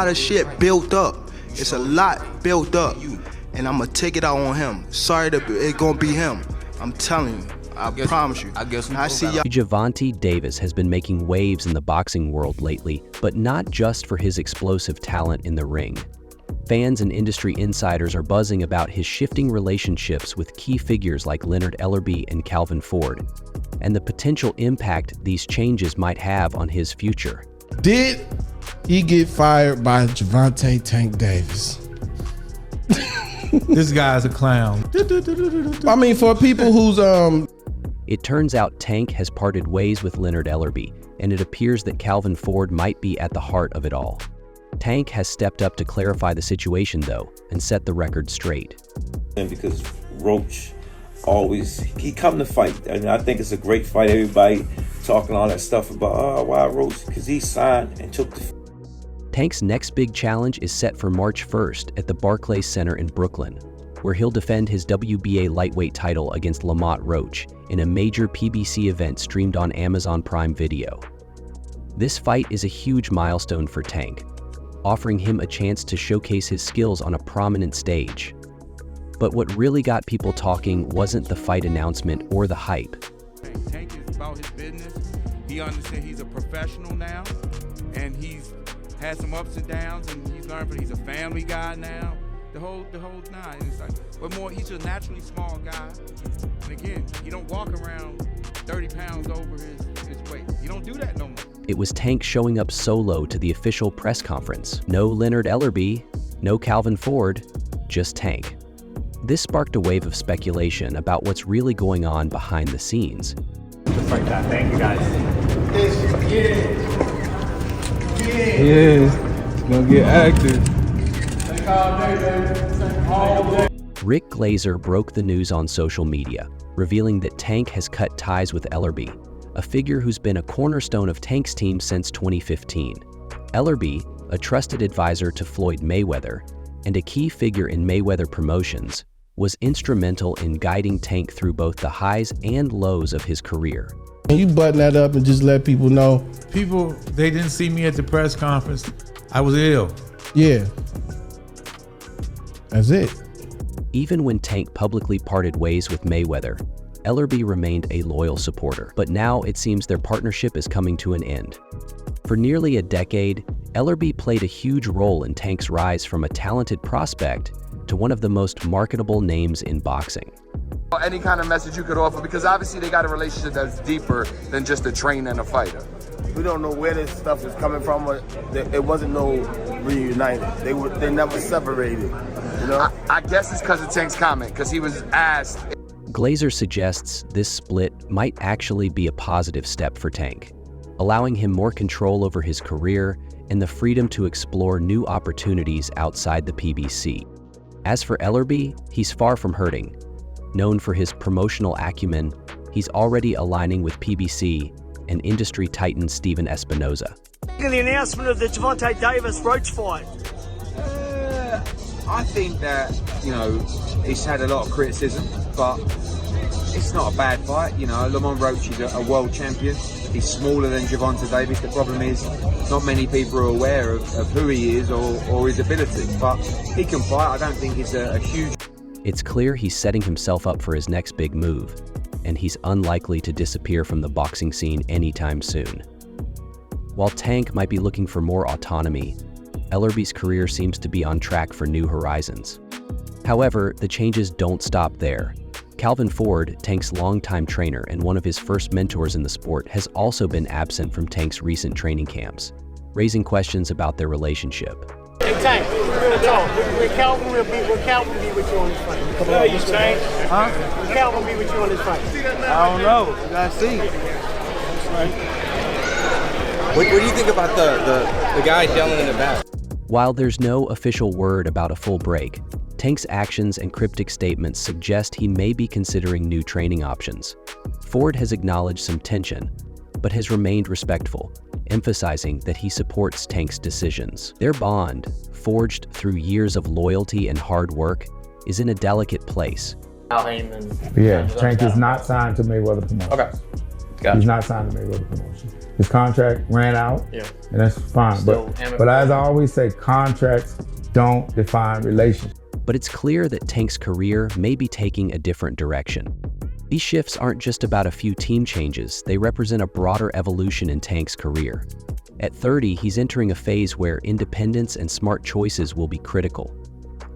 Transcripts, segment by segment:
lot of shit built up. It's a lot built up. And I'm gonna take it out on him. Sorry that it's gonna be him. I'm telling you. I promise you. I see y'all. Gervonta Davis has been making waves in the boxing world lately, but not just for his explosive talent in the ring. Fans and industry insiders are buzzing about his shifting relationships with key figures like Ellerbe and Calvin Ford, and the potential impact these changes might have on his future. Did he get fired by Gervonta Tank Davis? This guy's a clown. I mean, for people who's It turns out Tank has parted ways with Ellerbe, and it appears that Calvin Ford might be at the heart of it all. Tank has stepped up to clarify the situation, though, and set the record straight. And because Roach he come to fight, and I think it's a great fight. Everybody talking all that stuff about, why Roach? Because he signed and took the... Tank's next big challenge is set for March 1st at the Barclays Center in Brooklyn, where he'll defend his WBA lightweight title against Roach in a major PBC event streamed on Amazon Prime Video. This fight is a huge milestone for Tank, offering him a chance to showcase his skills on a prominent stage. But what really got people talking wasn't the fight announcement or the hype. Tank is about his business. He understands he's a professional now, and he's had some ups and downs, and he's learned that he's a family guy now. The whole nine. It's like, but more, he's a naturally small guy. And again, he don't walk around 30 pounds over his weight. He don't do that no more. It was Tank showing up solo to the official press conference. No Ellerbe, no Calvin Ford, just Tank. This sparked a wave of speculation about what's really going on behind the scenes. Just like that. Thank you, guys. Yeah, it's gonna get active. Rick Glazer broke the news on social media, revealing that Tank has cut ties with Ellerbe, a figure who's been a cornerstone of Tank's team since 2015. Ellerbe, a trusted advisor to Floyd Mayweather and a key figure in Mayweather promotions, was instrumental in guiding Tank through both the highs and lows of his career. You button that up and just let people know. People, they didn't see me at the press conference. I was ill. Yeah. That's it. Even when Tank publicly parted ways with Mayweather, Ellerbe remained a loyal supporter. But now it seems their partnership is coming to an end. For nearly a decade, Ellerbe played a huge role in Tank's rise from a talented prospect to one of the most marketable names in boxing. Any kind of message you could offer, because obviously they got a relationship that's deeper than just a trainer and a fighter. We don't know where this stuff is coming from. It wasn't no reunited. They never separated. You know? I guess it's because of Tank's comment, because he was asked. Glazer suggests this split might actually be a positive step for Tank, allowing him more control over his career and the freedom to explore new opportunities outside the PBC. As for Ellerbe, he's far from hurting. Known for his promotional acumen, he's already aligning with PBC and industry titan Steven Espinoza. The announcement of the Gervonta Davis Roach fight. I think that, he's had a lot of criticism, but it's not a bad fight. Roach is a world champion. He's smaller than Gervonta Davis. The problem is not many people are aware of who he is or his ability, but he can fight. I don't think it's a huge... It's clear he's setting himself up for his next big move, and he's unlikely to disappear from the boxing scene anytime soon. While Tank might be looking for more autonomy, Ellerbe's career seems to be on track for new horizons. However, the changes don't stop there. Calvin Ford, Tank's longtime trainer and one of his first mentors in the sport, has also been absent from Tank's recent training camps, raising questions about their relationship. Hey Tank, will Calvin be with you on this fight? Huh? Will Calvin be with you on this fight? I don't know. You gotta see. What do you think about the guy yelling in the back? While there's no official word about a full break, Tank's actions and cryptic statements suggest he may be considering new training options. Ford has acknowledged some tension, but has remained respectful, emphasizing that he supports Tank's decisions. Their bond, forged through years of loyalty and hard work, is in a delicate place. Yeah, Tank is not signed to Mayweather Promotions. Okay. He's not signed to Mayweather promotion. His contract ran out, and that's fine. But as I always say, contracts don't define relationships. But it's clear that Tank's career may be taking a different direction. These shifts aren't just about a few team changes, they represent a broader evolution in Tank's career. At 30, he's entering a phase where independence and smart choices will be critical.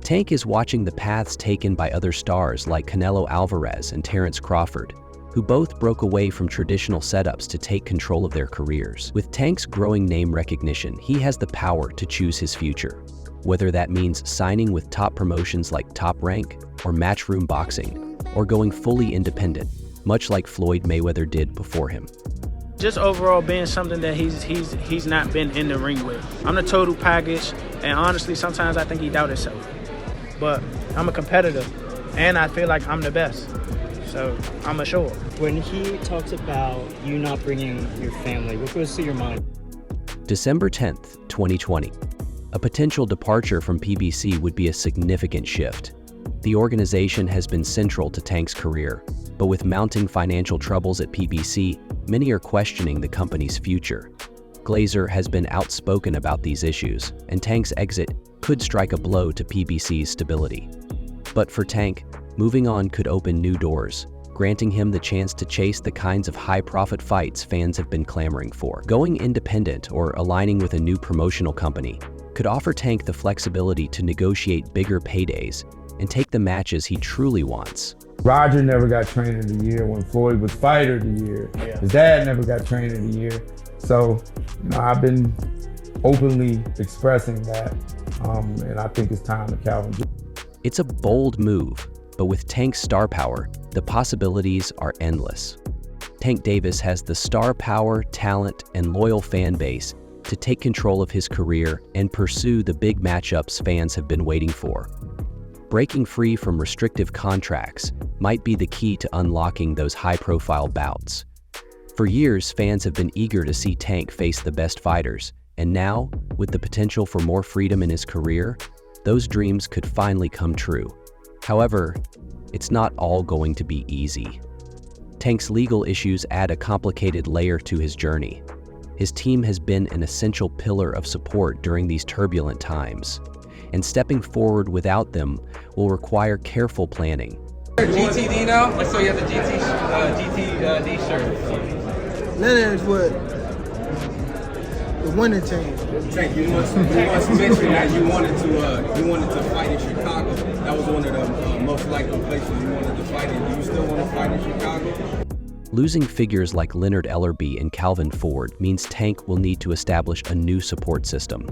Tank is watching the paths taken by other stars like Canelo Alvarez and Terrence Crawford, who both broke away from traditional setups to take control of their careers. With Tank's growing name recognition, he has the power to choose his future, whether that means signing with top promotions like Top Rank or Matchroom Boxing, or going fully independent, much like Floyd Mayweather did before him. Just overall being something that he's not been in the ring with. I'm the total package, and honestly, sometimes I think he doubts himself. But I'm a competitor, and I feel like I'm the best. So I'm assured. When he talks about you not bringing your family, what goes through your mind? December 10th, 2020. A potential departure from PBC would be a significant shift. The organization has been central to Tank's career, but with mounting financial troubles at PBC, many are questioning the company's future. Glazer has been outspoken about these issues, and Tank's exit could strike a blow to PBC's stability. But for Tank, moving on could open new doors, granting him the chance to chase the kinds of high-profit fights fans have been clamoring for. Going independent or aligning with a new promotional company could offer Tank the flexibility to negotiate bigger paydays and take the matches he truly wants. Roger never got Trainer of the Year when Floyd was Fighter of the Year. His dad never got Trainer of the Year. So, I've been openly expressing that, and I think it's time to Calvin. It's a bold move, but with Tank's star power, the possibilities are endless. Tank Davis has the star power, talent, and loyal fan base to take control of his career and pursue the big matchups fans have been waiting for. Breaking free from restrictive contracts might be the key to unlocking those high-profile bouts. For years, fans have been eager to see Tank face the best fighters, and now, with the potential for more freedom in his career, those dreams could finally come true. However, it's not all going to be easy. Tank's legal issues add a complicated layer to his journey. His team has been an essential pillar of support during these turbulent times, and stepping forward without them will require careful planning. GTD now? I saw you have the GTD shirt. Leonard is what? The winning team. Tank, you once mentioned that you wanted to fight in Chicago. That was one of the most likely places you wanted to fight in. Do you still want to fight in Chicago? Losing figures like Leonard Ellerbe and Calvin Ford means Tank will need to establish a new support system,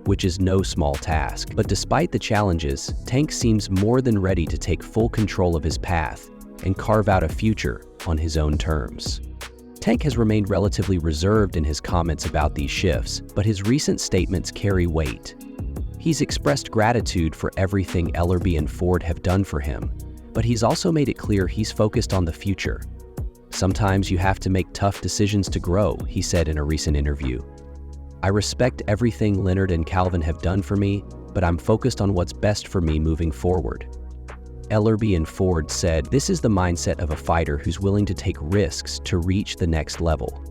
which is no small task. But despite the challenges, Tank seems more than ready to take full control of his path and carve out a future on his own terms. Tank has remained relatively reserved in his comments about these shifts, but his recent statements carry weight. He's expressed gratitude for everything Ellerbe and Ford have done for him, but he's also made it clear he's focused on the future. Sometimes you have to make tough decisions to grow, he said in a recent interview. I respect everything Leonard and Calvin have done for me, but I'm focused on what's best for me moving forward. Ellerbe and Ford said, "This is the mindset of a fighter who's willing to take risks to reach the next level."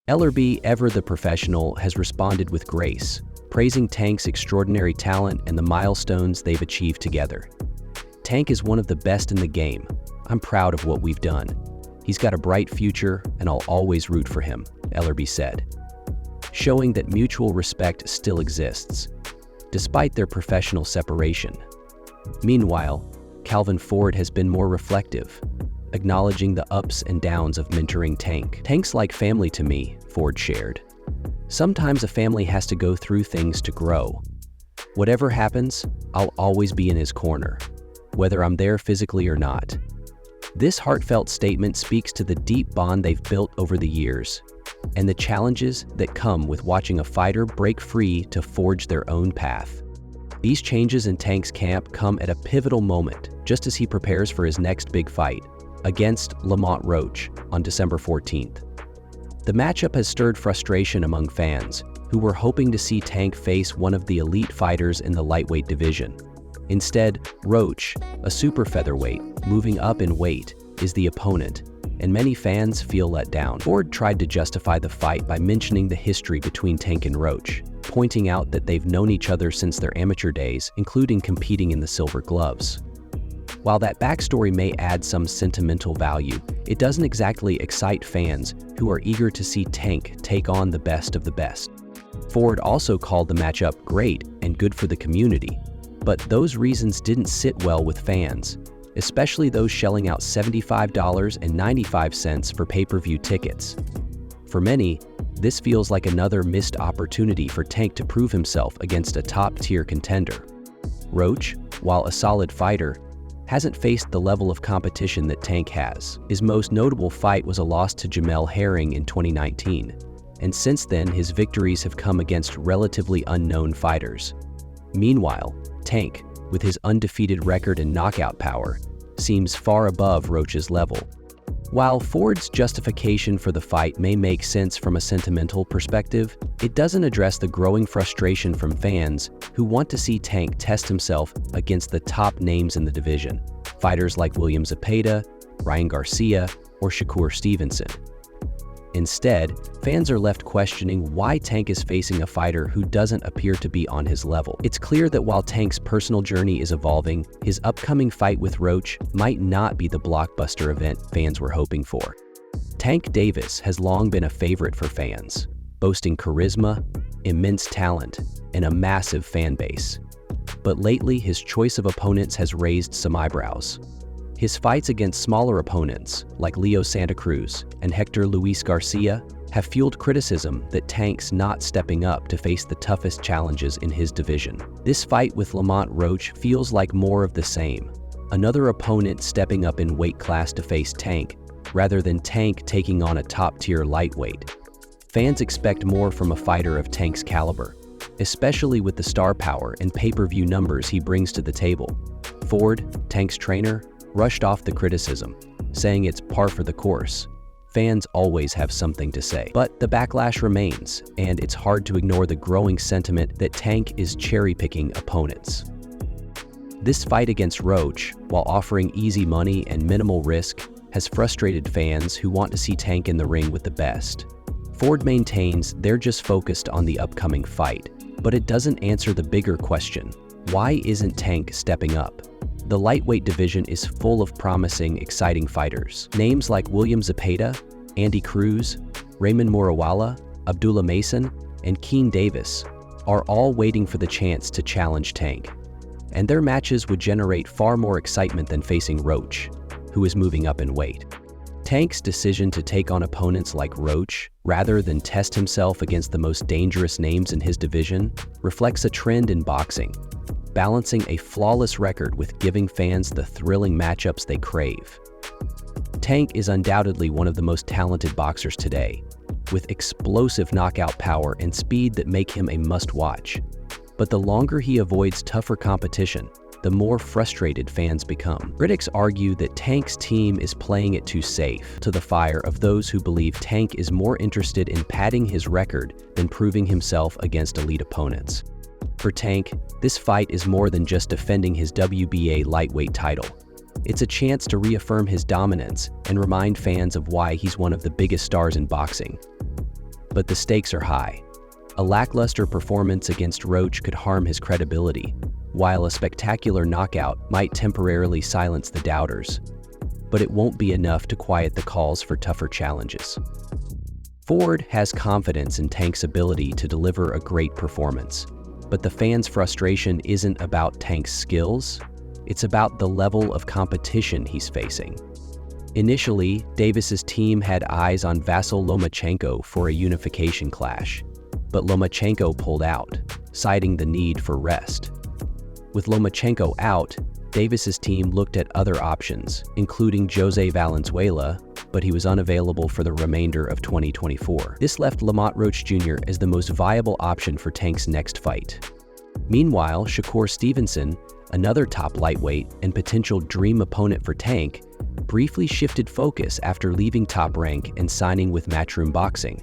Ellerbe, ever the professional, has responded with grace, praising Tank's extraordinary talent and the milestones they've achieved together. Tank is one of the best in the game. I'm proud of what we've done. He's got a bright future, and I'll always root for him, Ellerbe said, showing that mutual respect still exists, despite their professional separation. Meanwhile, Calvin Ford has been more reflective, acknowledging the ups and downs of mentoring Tank. "Tank's like family to me," Ford shared. "Sometimes a family has to go through things to grow. Whatever happens, I'll always be in his corner, whether I'm there physically or not." This heartfelt statement speaks to the deep bond they've built over the years and the challenges that come with watching a fighter break free to forge their own path. These changes in Tank's camp come at a pivotal moment, just as he prepares for his next big fight against Lamont Roach on December 14th. The matchup has stirred frustration among fans who were hoping to see Tank face one of the elite fighters in the lightweight division. Instead, Roach, a super featherweight, moving up in weight, is the opponent, and many fans feel let down. Ford tried to justify the fight by mentioning the history between Tank and Roach, pointing out that they've known each other since their amateur days, including competing in the Silver Gloves. While that backstory may add some sentimental value, it doesn't exactly excite fans who are eager to see Tank take on the best of the best. Ford also called the matchup great and good for the community, but those reasons didn't sit well with fans, especially those shelling out $75.95 for pay-per-view tickets. For many, this feels like another missed opportunity for Tank to prove himself against a top-tier contender. Roach, while a solid fighter, hasn't faced the level of competition that Tank has. His most notable fight was a loss to Jamel Herring in 2019, and since then his victories have come against relatively unknown fighters. Meanwhile, Tank, with his undefeated record and knockout power, seems far above Roach's level. While Ford's justification for the fight may make sense from a sentimental perspective, it doesn't address the growing frustration from fans who want to see Tank test himself against the top names in the division, fighters like William Zepeda, Ryan Garcia, or Shakur Stevenson. Instead, fans are left questioning why Tank is facing a fighter who doesn't appear to be on his level. It's clear that while Tank's personal journey is evolving, his upcoming fight with Roach might not be the blockbuster event fans were hoping for. Tank Davis has long been a favorite for fans, boasting charisma, immense talent, and a massive fan base. But lately, his choice of opponents has raised some eyebrows. His fights against smaller opponents, like Leo Santa Cruz and Hector Luis Garcia, have fueled criticism that Tank's not stepping up to face the toughest challenges in his division. This fight with Lamont Roach feels like more of the same, another opponent stepping up in weight class to face Tank, rather than Tank taking on a top-tier lightweight. Fans expect more from a fighter of Tank's caliber, especially with the star power and pay-per-view numbers he brings to the table. Ford, Tank's trainer, rushed off the criticism, saying it's par for the course. Fans always have something to say. But the backlash remains, and it's hard to ignore the growing sentiment that Tank is cherry-picking opponents. This fight against Roach, while offering easy money and minimal risk, has frustrated fans who want to see Tank in the ring with the best. Ford maintains they're just focused on the upcoming fight, but it doesn't answer the bigger question: why isn't Tank stepping up? The lightweight division is full of promising, exciting fighters. Names like William Zepeda, Andy Cruz, Raymond Murawalla, Abdullah Mason, and Keen Davis are all waiting for the chance to challenge Tank. And their matches would generate far more excitement than facing Roach, who is moving up in weight. Tank's decision to take on opponents like Roach, rather than test himself against the most dangerous names in his division, reflects a trend in boxing, balancing a flawless record with giving fans the thrilling matchups they crave. Tank is undoubtedly one of the most talented boxers today, with explosive knockout power and speed that make him a must-watch. But the longer he avoids tougher competition, the more frustrated fans become. Critics argue that Tank's team is playing it too safe, to the fire of those who believe Tank is more interested in padding his record than proving himself against elite opponents. For Tank, this fight is more than just defending his WBA lightweight title. It's a chance to reaffirm his dominance and remind fans of why he's one of the biggest stars in boxing. But the stakes are high. A lackluster performance against Roach could harm his credibility, while a spectacular knockout might temporarily silence the doubters. But it won't be enough to quiet the calls for tougher challenges. Ford has confidence in Tank's ability to deliver a great performance. But the fans' frustration isn't about Tank's skills, it's about the level of competition he's facing. Initially, Davis's team had eyes on Vasyl Lomachenko for a unification clash, but Lomachenko pulled out, citing the need for rest. With Lomachenko out, Davis's team looked at other options, including Jose Valenzuela, but he was unavailable for the remainder of 2024. This left Lamont Roach Jr. as the most viable option for Tank's next fight. Meanwhile, Shakur Stevenson, another top lightweight and potential dream opponent for Tank, briefly shifted focus after leaving Top Rank and signing with Matchroom Boxing.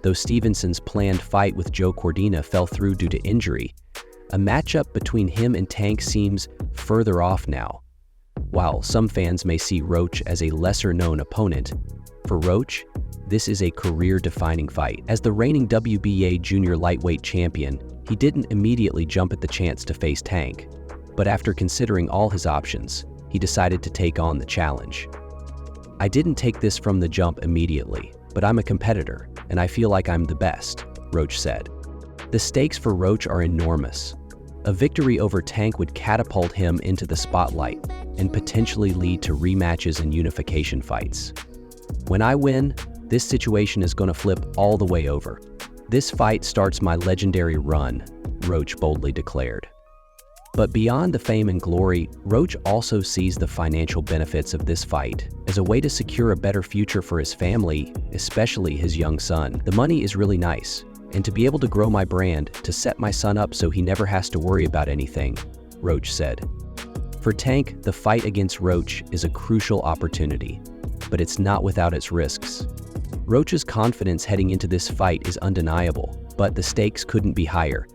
Though Stevenson's planned fight with Joe Cordina fell through due to injury, a matchup between him and Tank seems further off now. While some fans may see Roach as a lesser-known opponent, for Roach, this is a career-defining fight. As the reigning WBA junior lightweight champion, he didn't immediately jump at the chance to face Tank, but after considering all his options, he decided to take on the challenge. "I didn't take this from the jump immediately, but I'm a competitor, and I feel like I'm the best," Roach said. The stakes for Roach are enormous. A victory over Tank would catapult him into the spotlight and potentially lead to rematches and unification fights. "When I win, this situation is going to flip all the way over. This fight starts my legendary run," Roach boldly declared. But beyond the fame and glory, Roach also sees the financial benefits of this fight as a way to secure a better future for his family, especially his young son. "The money is really nice, and to be able to grow my brand, to set my son up so he never has to worry about anything," Roach said. For Tank, the fight against Roach is a crucial opportunity, but it's not without its risks. Roach's confidence heading into this fight is undeniable, but the stakes couldn't be higher.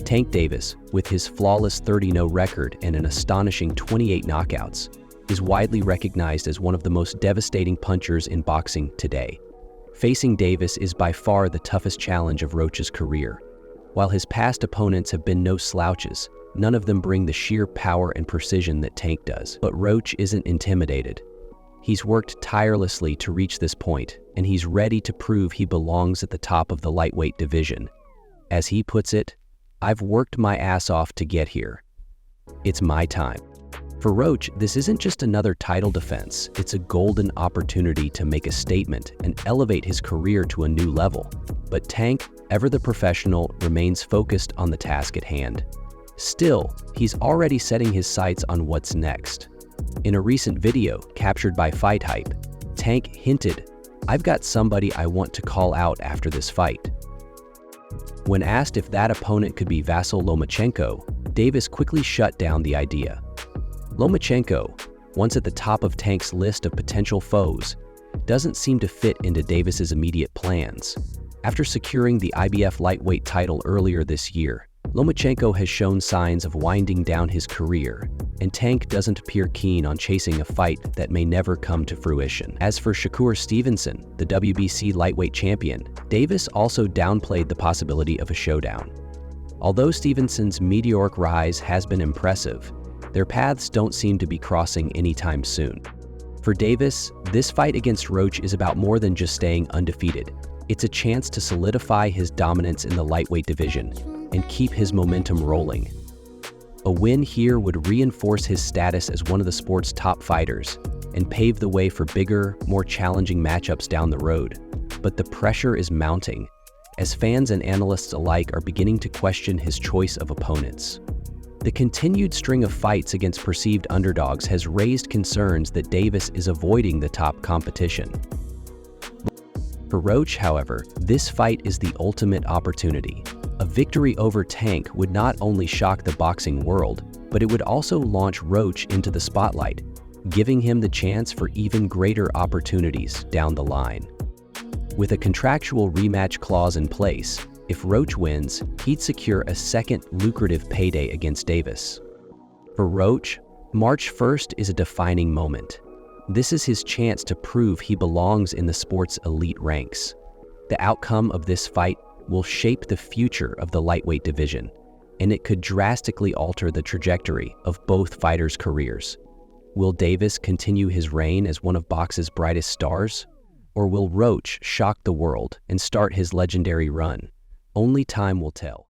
Tank Davis, with his flawless 30-0 record and an astonishing 28 knockouts, is widely recognized as one of the most devastating punchers in boxing today. Facing Davis is by far the toughest challenge of Roach's career. While his past opponents have been no slouches, none of them bring the sheer power and precision that Tank does. But Roach isn't intimidated. He's worked tirelessly to reach this point, and he's ready to prove he belongs at the top of the lightweight division. As he puts it, "I've worked my ass off to get here. It's my time." For Roach, this isn't just another title defense, it's a golden opportunity to make a statement and elevate his career to a new level. But Tank, ever the professional, remains focused on the task at hand. Still, he's already setting his sights on what's next. In a recent video captured by Fight Hype, Tank hinted, "I've got somebody I want to call out after this fight." When asked if that opponent could be Vasyl Lomachenko, Davis quickly shut down the idea. Lomachenko, once at the top of Tank's list of potential foes, doesn't seem to fit into Davis's immediate plans. After securing the IBF lightweight title earlier this year, Lomachenko has shown signs of winding down his career, and Tank doesn't appear keen on chasing a fight that may never come to fruition. As for Shakur Stevenson, the WBC lightweight champion, Davis also downplayed the possibility of a showdown. Although Stevenson's meteoric rise has been impressive, their paths don't seem to be crossing anytime soon. For Davis, this fight against Roach is about more than just staying undefeated. It's a chance to solidify his dominance in the lightweight division and keep his momentum rolling. A win here would reinforce his status as one of the sport's top fighters and pave the way for bigger, more challenging matchups down the road. But the pressure is mounting, as fans and analysts alike are beginning to question his choice of opponents. The continued string of fights against perceived underdogs has raised concerns that Davis is avoiding the top competition. For Roach, however, this fight is the ultimate opportunity. A victory over Tank would not only shock the boxing world, but it would also launch Roach into the spotlight, giving him the chance for even greater opportunities down the line. With a contractual rematch clause in place, if Roach wins, he'd secure a second lucrative payday against Davis. For Roach, March 1st is a defining moment. This is his chance to prove he belongs in the sport's elite ranks. The outcome of this fight will shape the future of the lightweight division, and it could drastically alter the trajectory of both fighters' careers. Will Davis continue his reign as one of boxing's brightest stars? Or will Roach shock the world and start his legendary run? Only time will tell.